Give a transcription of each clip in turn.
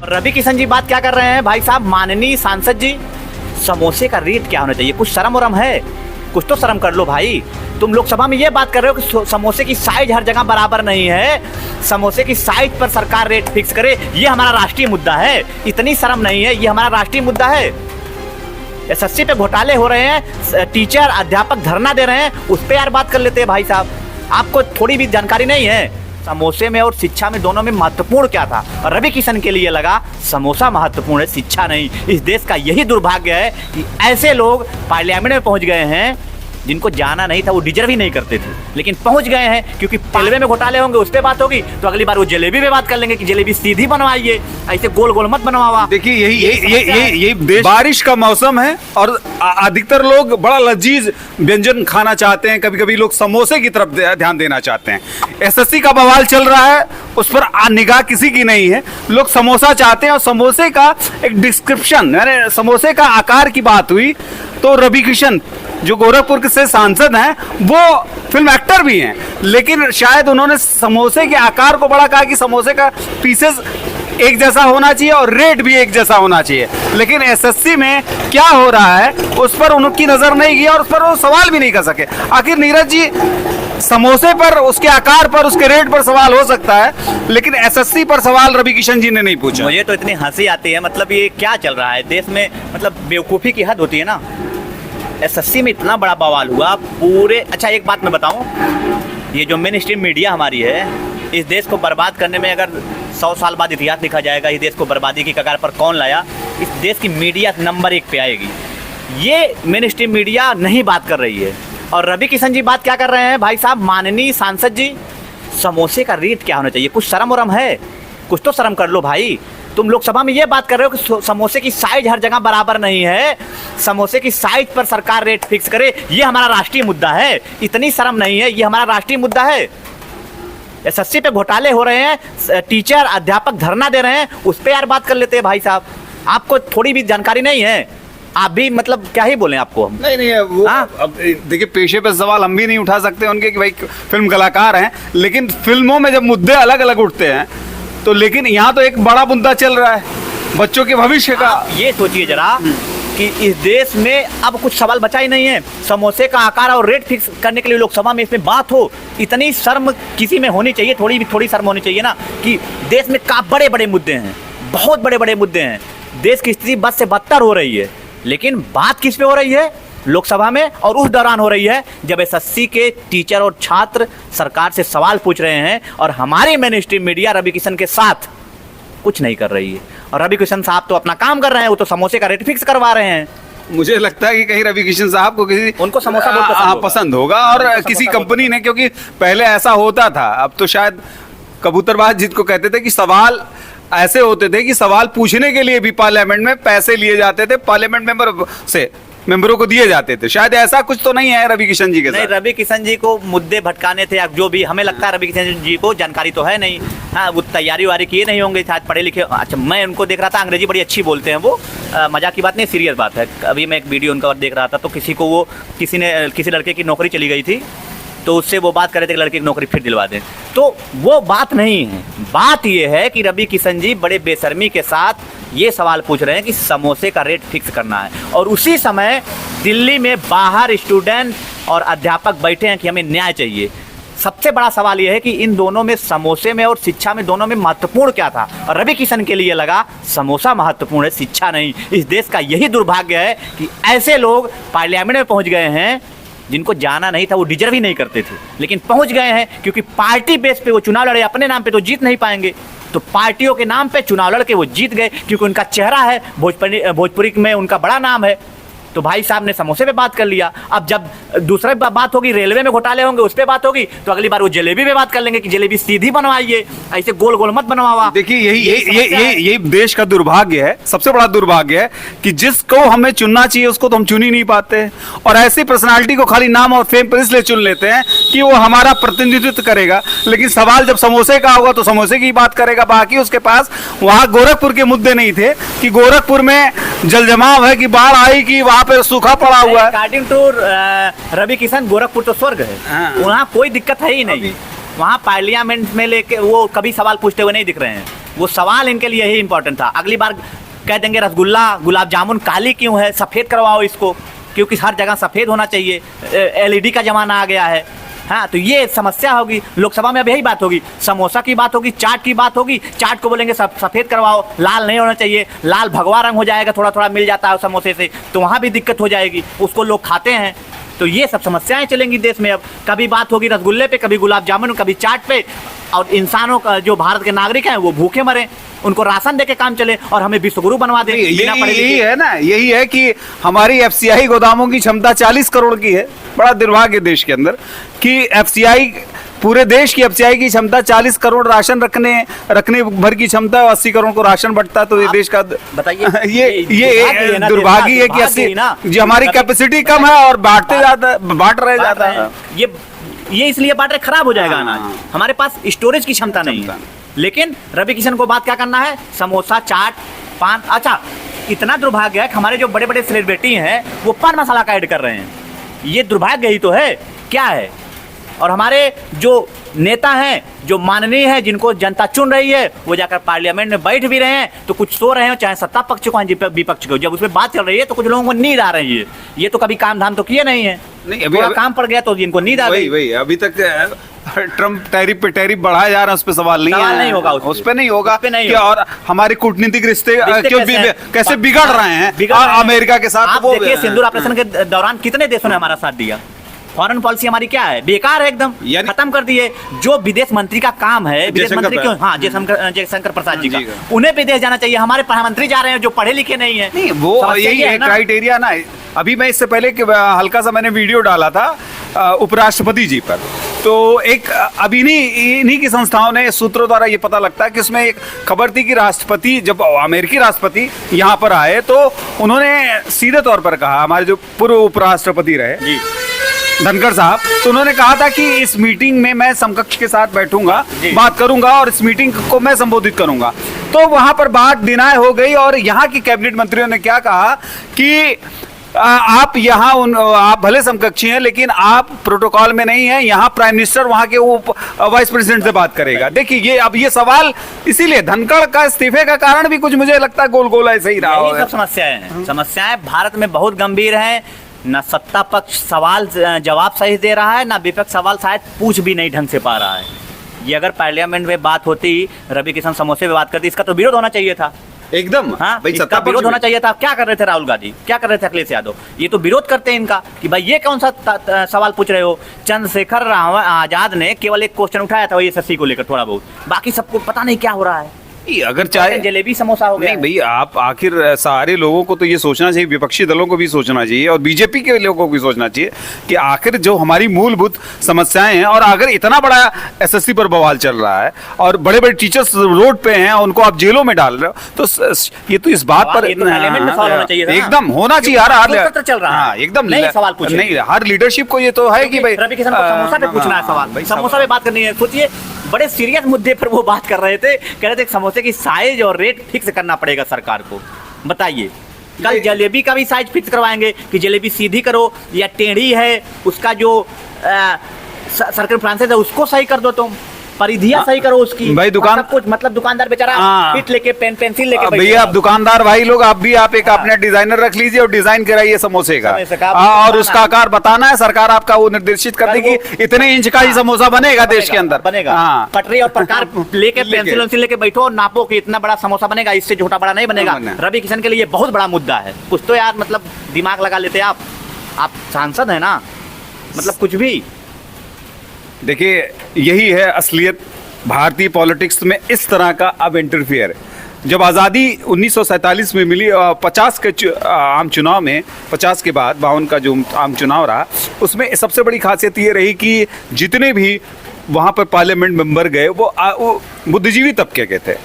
रवि किशन जी बात क्या कर रहे हैं भाई साहब, माननीय सांसद जी, समोसे का रेट क्या होना चाहिए? कुछ शर्म वरम है? कुछ तो शर्म कर लो भाई। तुम लोकसभा में ये बात कर रहे हो कि समोसे की साइज हर जगह बराबर नहीं है, समोसे की साइज पर सरकार रेट फिक्स करे, ये हमारा राष्ट्रीय मुद्दा है। इतनी शर्म नहीं है? ये हमारा राष्ट्रीय मुद्दा है। एसएससी पे घोटाले हो रहे हैं, टीचर अध्यापक धरना दे रहे हैं, उस पर यार बात कर लेते हैं भाई साहब। आपको थोड़ी भी जानकारी नहीं है? समोसे में और शिक्षा में दोनों में महत्वपूर्ण क्या था? और रवि किशन के लिए लगा समोसा महत्वपूर्ण है, शिक्षा नहीं। इस देश का यही दुर्भाग्य है कि ऐसे लोग पार्लियामेंट में पहुंच गए हैं जिनको जाना नहीं था, वो डिजर्व ही नहीं करते थे, लेकिन पहुंच गए हैं। क्योंकि रेलवे में घोटाले होंगे, उस पर बात होगी, तो अगली बार वो जलेबी पे बात कर लेंगे कि जलेबी सीधी बनवाइए, ऐसे गोल गोल मत बनवावा। देखिए यही देश, बारिश का मौसम है और अधिकतर लोग बड़ा लजीज व्यंजन खाना चाहते हैं। कभी कभी लोग समोसे की तरफ ध्यान देना चाहते हैं। एसएससी का बवाल चल रहा है, उस पर निगाह किसी की नहीं है। लोग समोसा चाहते हैं और समोसे का एक डिस्क्रिप्शन, यानी समोसे का आकार की बात हुई तो रवि किशन जो गोरखपुर से सांसद हैं, वो फिल्म एक्टर भी हैं, लेकिन शायद उन्होंने समोसे के आकार को बड़ा कहा कि समोसे का पीसेस एक जैसा होना चाहिए और रेट भी एक जैसा होना चाहिए। लेकिन एसएससी में क्या हो रहा है उस पर उनकी नजर नहीं गई और उस पर वो सवाल भी नहीं कर सके। आखिर नीरज जी, समोसे पर, उसके आकार पर, उसके रेट पर सवाल हो सकता है, लेकिन एसएससी पर सवाल रवि किशन जी ने नहीं पूछा। मुझे तो इतनी हंसी आती है, मतलब ये क्या चल रहा है देश में? मतलब बेवकूफ़ी की हद होती है ना। एसएससी में इतना बड़ा बवाल हुआ पूरे। अच्छा एक बात मैं बताऊं, ये जो मेन स्ट्रीम मीडिया हमारी है, इस देश को बर्बाद करने में अगर 100 साल बाद इतिहास लिखा जाएगा, इस देश को बर्बादी की कगार पर कौन लाया, इस देश की मीडिया नंबर 1 पे आएगी। ये मेन स्ट्रीम मीडिया नहीं बात कर रही है। और रवि किशन जी बात क्या कर रहे हैं भाई साहब, माननीय सांसद जी, समोसे का रेट क्या होना चाहिए? कुछ शर्म वरम है? कुछ तो शर्म कर लो भाई। तुम लोकसभा में ये बात कर रहे हो कि समोसे की साइज हर जगह बराबर नहीं है, समोसे की साइज पर सरकार रेट फिक्स करे, ये हमारा राष्ट्रीय मुद्दा है। इतनी शर्म नहीं है? ये हमारा राष्ट्रीय मुद्दा है। एसएससी पे घोटाले हो रहे हैं, टीचर अध्यापक धरना दे रहे हैं, उस पर यार बात कर लेते हैं भाई साहब। आपको थोड़ी भी जानकारी नहीं है? आप भी मतलब क्या ही बोलें आपको हम? नहीं वो अब देखिए, पेशे पे सवाल हम भी नहीं उठा सकते उनके कि भाई फिल्म कलाकार हैं, लेकिन फिल्मों में जब मुद्दे अलग अलग उठते हैं तो, लेकिन यहाँ तो एक बड़ा मुद्दा चल रहा है बच्चों के भविष्य का। ये सोचिए जरा कि इस देश में अब कुछ सवाल बचा ही नहीं है। समोसे का आकार और रेट फिक्स करने के लिए लोकसभा में इसमें बात हो, इतनी शर्म किसी में होनी चाहिए, थोड़ी शर्म होनी चाहिए ना, कि देश में का बड़े बड़े मुद्दे हैं, बहुत बड़े बड़े मुद्दे हैं, देश की स्थिति बद से बदतर हो रही है, लेकिन बात किस पे हो रही है? लोकसभा में। और उस दौरान हो रही है जब एसएससी के टीचर और छात्र सरकार से सवाल पूछ रहे हैं और हमारी mainstream media Ravi Kishan के साथ कुछ नहीं कर रही है। और रवि किशन साहब तो अपना काम कर रहे हैं, वो तो समोसे का रेट फिक्स करवा रहे हैं। मुझे लगता है कि कहीं रवि किशन साहब को उनको समोसा बहुत पसंद होगा और किसी कंपनी ने, क्योंकि पहले ऐसा होता था, अब तो शायद कबूतरबाज जिसको कहते थे कि सवाल ऐसे होते थे कि सवाल पूछने के लिए भी पार्लियामेंट में पैसे लिए जाते थे, पार्लियामेंट मेंबरों को दिए जाते थे। शायद ऐसा कुछ तो नहीं है रवि किशन जी के साथ। नहीं, रवि किशन जी को मुद्दे भटकाने थे, जो भी हमें लगता है रवि किशन जी को जानकारी तो है नहीं। हाँ, वो तैयारी वारी किए नहीं होंगे, शायद पढ़े लिखे। अच्छा, मैं उनको देख रहा था, अंग्रेजी बड़ी अच्छी बोलते हैं वो, मजाक की बात नहीं, सीरियस बात है। अभी मैं एक वीडियो उनका देख रहा था, तो किसी लड़के की नौकरी चली गई थी, तो उससे वो बात कर रहे थे कि लड़के की नौकरी फिर दिलवा दें। तो वो बात नहीं है, बात ये है कि रवि किशन जी बड़े बेशर्मी के साथ ये सवाल पूछ रहे हैं कि समोसे का रेट फिक्स करना है, और उसी समय दिल्ली में बाहर स्टूडेंट और अध्यापक बैठे हैं कि हमें न्याय चाहिए। सबसे बड़ा सवाल यह है कि इन दोनों में, समोसे में और शिक्षा में, दोनों में महत्वपूर्ण क्या था? और रवि किशन के लिए लगा समोसा महत्वपूर्ण है, शिक्षा नहीं। इस देश का यही दुर्भाग्य है कि ऐसे लोग पार्लियामेंट में पहुंच गए हैं जिनको जाना नहीं था, वो डिजर्व ही नहीं करते थे, लेकिन पहुंच गए हैं क्योंकि पार्टी बेस पे वो चुनाव लड़े, अपने नाम पे तो जीत नहीं पाएंगे, तो पार्टियों के नाम पे चुनाव लड़के वो जीत गए, क्योंकि उनका चेहरा है, भोजपुरी में उनका बड़ा नाम है। तो भाई साहब ने समोसे पे बात कर लिया। अब जब दूसरी बात होगी, रेलवे में घोटाले होंगे, उस पर बात होगी, तो अगली बार वो जलेबी पे बात कर लेंगे कि जलेबी सीधी बनवाइए, ऐसे गोल गोल मत बनवावा। देखिए यही देश का दुर्भाग्य है, सबसे बड़ा दुर्भाग्य है कि जिसको हमें चुनना चाहिए उसको तो हम चुन ही नहीं पाते, और ऐसी पर्सनालिटी को खाली नाम और फेम पर इसलिए चुन लेते हैं कि वो हमारा प्रतिनिधित्व करेगा, लेकिन सवाल जब समोसे का होगा तो समोसे की बात करेगा। बाकी उसके पास वहां गोरखपुर के मुद्दे नहीं थे कि गोरखपुर में जल जमाव है, कि बाढ़ आई, कि वहां पे सूखा पड़ा हुआ है। अकॉर्डिंग टू रवि किशन, गोरखपुर तो स्वर्ग है, वहाँ कोई दिक्कत है ही नहीं। वहाँ पार्लियामेंट में लेके वो कभी सवाल पूछते हुए नहीं दिख रहे हैं। वो सवाल इनके लिए यही इंपॉर्टेंट था। अगली बार कह देंगे रसगुल्ला गुलाब जामुन काली क्यों है, सफ़ेद करवाओ इसको, क्योंकि हर जगह सफ़ेद होना चाहिए, LED का ज़माना आ गया है। हाँ, तो ये समस्या होगी। लोकसभा में अब यही बात होगी, समोसा की बात होगी, चाट की बात होगी, चाट को बोलेंगे सफ़ेद करवाओ, लाल नहीं होना चाहिए, लाल भगवा रंग हो जाएगा, थोड़ा थोड़ा मिल जाता है समोसे से, तो वहाँ भी दिक्कत हो जाएगी, उसको लोग खाते हैं। तो ये सब समस्याएं चलेंगी देश में। अब कभी बात होगी रसगुल्ले पे, कभी गुलाब जामुन, कभी चाट पे, और इंसानों का जो भारत के नागरिक हैं वो भूखे मरे, उनको राशन दे के काम चले और हमें विश्वगुरु बनवा दे। यही है ना, यही है कि हमारी FCI गोदामों की क्षमता 40 करोड़ की है। बड़ा दुर्भाग्य देश के अंदर कि FCI, पूरे देश की FCI की क्षमता 40 करोड़ राशन रखने भर की क्षमता, 80 करोड़ को राशन बटता है। तो ये देश का बताइए, ये दुर्भाग्य है कि 80 जो हमारी कैपेसिटी कम है और बांट रहे जाता है। ये इसलिए बांट रहे, खराब हो जाएगा अनाज, हमारे पास स्टोरेज की क्षमता नहीं है। लेकिन रवि किशन को बात क्या करना है, समोसा चाट पान। अच्छा, इतना दुर्भाग्य है कि हमारे जो बड़े बड़े सेलिब्रिटी हैं वो पान मसाला का ऐड कर रहे हैं। ये दुर्भाग्य ही तो है, क्या है। और हमारे जो नेता हैं, जो माननीय हैं, जिनको जनता चुन रही है, वो जाकर पार्लियामेंट में बैठ भी रहे हैं तो कुछ सो रहे हैं, चाहे सत्ता पक्ष को विपक्ष को। जब उसमें बात चल रही है तो कुछ लोगों को नींद आ रही है। ये तो कभी काम धाम तो किए नहीं है, नहीं अभी काम पड़ गया तो इनको नींद आ गई। वही अभी तक ट्रम्प टैरिफ पे टैरिफ बढ़ाया जा रहा है, उस पर सवाल नहीं होगा, उस पे नहीं होगा। और हमारे कूटनीतिक रिश्ते कैसे बिगड़ रहे हैं अमेरिका के साथ। आप देखिए, सिंदूर ऑपरेशन के दौरान कितने देशों ने हमारा साथ दिया। फॉरेन पॉलिसी हमारी क्या है, बेकार है एकदम, खत्म कर दिए। जो विदेश मंत्री का काम है, विदेश मंत्री क्यों, हाँ जयशंकर प्रसाद जी का, उन्हें विदेश जाना चाहिए। हमारे प्रधानमंत्री जा रहे हैं जो पढ़े लिखे नहीं है। नहीं, वो यही है क्राइटेरिया ना। अभी मैं इससे पहले हल्का सा मैंने वीडियो डाला था उपराष्ट्रपति जी पर, तो एक अभी इन्हीं की संस्थाओं ने, सूत्रों द्वारा ये पता लगता है कि उसमें एक खबर थी कि राष्ट्रपति, जब अमेरिकी राष्ट्रपति यहाँ पर आए तो उन्होंने सीधे तौर पर कहा, हमारे जो पूर्व उपराष्ट्रपति रहे धनखड़ साहब, तो उन्होंने कहा था कि इस मीटिंग में मैं समकक्ष के साथ बैठूंगा, बात करूंगा और इस मीटिंग को मैं संबोधित करूंगा। तो वहां पर बात डिनाय हो गई और यहाँ की कैबिनेट मंत्रियों ने क्या कहा कि आप यहाँ आप भले समकक्षी हैं लेकिन आप प्रोटोकॉल में नहीं हैं, यहाँ प्राइम मिनिस्टर वहाँ के वाइस प्रेसिडेंट से बात करेगा। देखिए ये सवाल इसीलिए धनखड़ का इस्तीफे का कारण भी कुछ मुझे लगता है गोल ऐसे ही रहा है। सब समस्याएं भारत में बहुत गंभीर है। ना सत्ता पक्ष सवाल जवाब सही दे रहा है, ना विपक्ष सवाल शायद पूछ भी नहीं ढंग से पा रहा है। ये अगर पार्लियामेंट में बात होती, रवि किशन समोसे पे बात करती, इसका तो विरोध होना चाहिए था एकदम। हाँ, इसका विरोध होना चाहिए था। क्या कर रहे थे राहुल गांधी, क्या कर रहे थे अखिलेश यादव, ये तो विरोध करते हैं इनका कि भाई ये कौन सा सवाल पूछ रहे हो। चंद्रशेखर आजाद ने केवल एक क्वेश्चन उठाया था, वही SSC को लेकर थोड़ा बहुत, बाकी सबको पता नहीं क्या हो रहा है। अगर चाहे जलेबी समोसा हो गया। नहीं भाई, आप आखिर सारे लोगों को तो ये सोचना चाहिए, विपक्षी दलों को भी सोचना चाहिए और बीजेपी के लोगों को भी सोचना चाहिए कि आखिर जो हमारी मूलभूत समस्याएं हैं, और अगर इतना बड़ा SSC पर बवाल चल रहा है और बड़े बड़े टीचर्स रोड पे हैं, उनको आप जेलों में डाल रहे हो, तो ये तो इस बात पर एकदम होना चाहिए। हर चल रहा है एकदम सवाल पूछे, नहीं हर लीडरशिप को ये तो है कि भाई रवि किशन को समोसा पे पूछना है सवाल, समोसा पे बात करनी है। सोचिए, बड़े सीरियस मुद्दे पर वो बात कर रहे थे, कह रहे थे समोसे की साइज और रेट फिक्स करना पड़ेगा सरकार को। बताइए, कल जलेबी का भी साइज फिक्स करवाएंगे कि जलेबी सीधी करो या टेढ़ी है, उसका जो सर्कल फ्रांसिस है उसको सही कर दो, तुम परिधियां सही करो उसकी भाई। दुकान कुछ मतलब दुकानदार बेचारा पिट लेके पेंसिल लेके भैया, आप दुकानदार भाई लोग, आप एक अपने डिजाइनर रख लीजिए और डिजाइन कराइए समोसे का, और उसका आकार बताना है, सरकार आपका वो निर्देशित कर देगी इतने इंच का ही समोसा बनेगा देश के अंदर बनेगा। पटरी और प्रकार लेके पेंसिल लेके बैठो और नापो कि इतना बड़ा समोसा बनेगा, इससे छोटा बड़ा नहीं बनेगा। रवि किशन के लिए बहुत बड़ा मुद्दा है। कुछ तो यार मतलब दिमाग लगा लेते आप सांसद है ना, मतलब कुछ भी। देखिए, यही है असलियत भारतीय पॉलिटिक्स में, इस तरह का अब इंटरफियर। जब आज़ादी 1947 में मिली, 50 के आम चुनाव में, 50 के बाद 52 का जो आम चुनाव रहा, उसमें सबसे बड़ी खासियत ये रही कि जितने भी वहाँ पर पार्लियामेंट मेंबर गए वो बुद्धिजीवी तबके के थे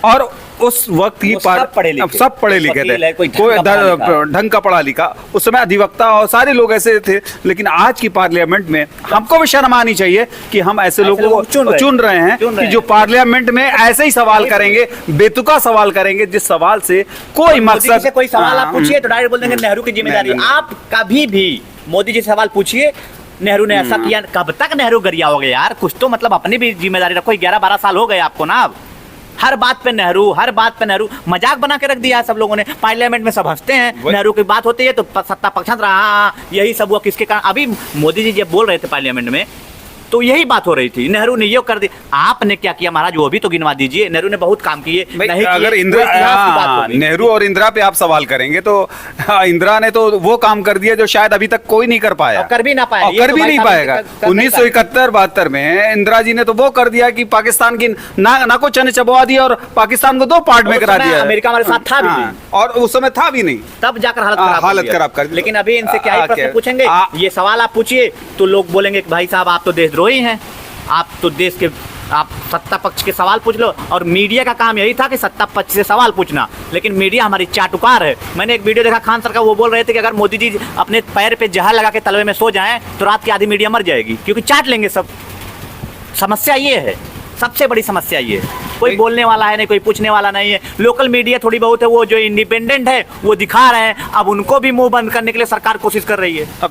और उस वक्त ही सब पढ़े लिखे थे, कोई ढंग का पढ़ा लिखा उस समय अधिवक्ता और सारे लोग ऐसे थे। लेकिन आज की पार्लियामेंट में हमको भी शर्म आनी चाहिए कि हम ऐसे लोगों को चुन रहे हैं कि जो पार्लियामेंट में ऐसे ही सवाल करेंगे, बेतुका सवाल करेंगे, जिस सवाल से कोई मकसद से कोई सवाल आप पूछिए तो डायरेक्ट बोल देंगे नेहरू की जिम्मेदारी। आप कभी भी मोदी जी से सवाल पूछिए, नेहरू ने ऐसा किया, कब तक नेहरू गरियाओगे यार, कुछ तो मतलब अपनी भी जिम्मेदारी रखो। 11-12 साल हो गए आपको ना, अब हर बात पे नेहरू, हर बात पे नेहरू, मजाक बना के रख दिया है सब लोगों ने। पार्लियामेंट में सब हंसते हैं, नेहरू की बात होती है तो सत्ता पक्षांतर रहा, यही सब हुआ किसके कारण। अभी मोदी जी जब बोल रहे थे पार्लियामेंट में तो यही बात हो रही थी, नेहरू ने ये कर दी। आपने क्या किया महाराज, वो भी तो गिनवा दीजिए। नेहरू ने बहुत काम किए, नहीं अगर किए, इंदिरा, तो इतिहास की बात हो गई। नेहरू और इंदिरा पे आप सवाल करेंगे तो इंदिरा ने तो वो काम कर दिया जो शायद अभी तक कोई नहीं कर पाया, और कर भी ना पाया, और ये कर तो भी भाई नहीं साहब पाएगा। कर नहीं 1971-72 में इंदिरा जी ने तो वो कर दिया कि पाकिस्तान की ना को चने चबवा दिया और पाकिस्तान को 2 पार्ट में उस करा समय दिया। अमेरिका हमारे साथ था भी नहीं। और उस समय था भी नहीं, तब जाकर हालत खराब कर दी। लेकिन अभी इनसे क्या ही प्रश्न पूछेंगे, ये सवाल आप पूछिए तो लोग बोलेंगे कि भाई साहब आप तो देशद्रोही हैं, आप तो देश के, आप सत्ता पक्ष के सवाल पूछ लो। और मीडिया का काम यही था कि सत्ता पक्ष से सवाल पूछना, लेकिन मीडिया हमारी चाटुकार है। मैंने एक वीडियो देखा खान सर का, वो बोल रहे थे कि अगर मोदी जी अपने पैर पे जहर लगा के तलवे में सो जाएं तो रात की आधी मीडिया मर जाएगी, क्योंकि चाट लेंगे सब। समस्या ये है, सबसे बड़ी समस्या ये है, कोई बोलने वाला है नहीं, कोई पूछने वाला नहीं है। लोकल मीडिया थोड़ी बहुत है, वो जो इंडिपेंडेंट है वो दिखा रहे हैं, अब उनको भी मुंह बंद करने के लिए सरकार कोशिश कर रही है।